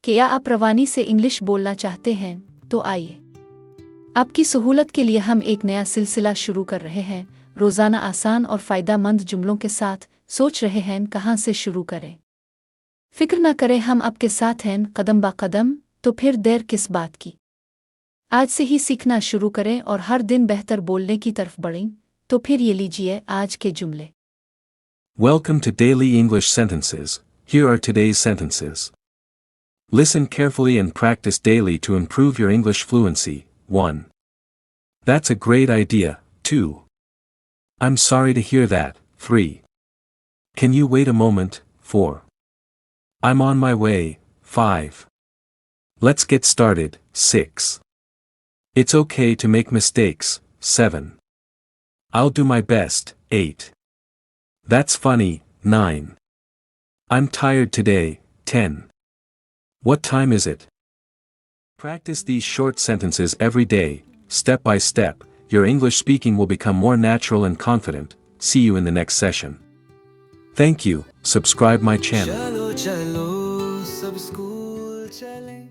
क्या आप रवानी से इंग्लिश बोलना चाहते हैं? तो आइए, आपकी सहूलत के लिए हम एक नया सिलसिला शुरू कर रहे हैं। रोज़ाना आसान और फ़ायदेमंद जुमलों के साथ सोच रहे हैं कहाँ से शुरू करें। फिक्र न करें, हम आपके साथ हैं कदम ब कदम। तो फिर देर किस बात की, आज से ही सीखना शुरू करें और हर दिन बेहतर बोलने की तरफ बढ़ें। तो फिर ये लीजिए आज के जुमले। Welcome to Daily English Sentences. Here are today's sentences. Listen carefully and practice daily to improve your English fluency. 1. That's a great idea. 2. I'm sorry to hear that. 3. Can you wait a moment? 4. I'm on my way. 5. Let's get started. 6. It's okay to make mistakes. 7. I'll do my best. 8. That's funny. 9. I'm tired today. 10. What time is it? Practice these short sentences every day, step by step. Your English speaking will become more natural and confident. See you in the next session. Thank you. Subscribe my channel. चलो चलो सब school चलें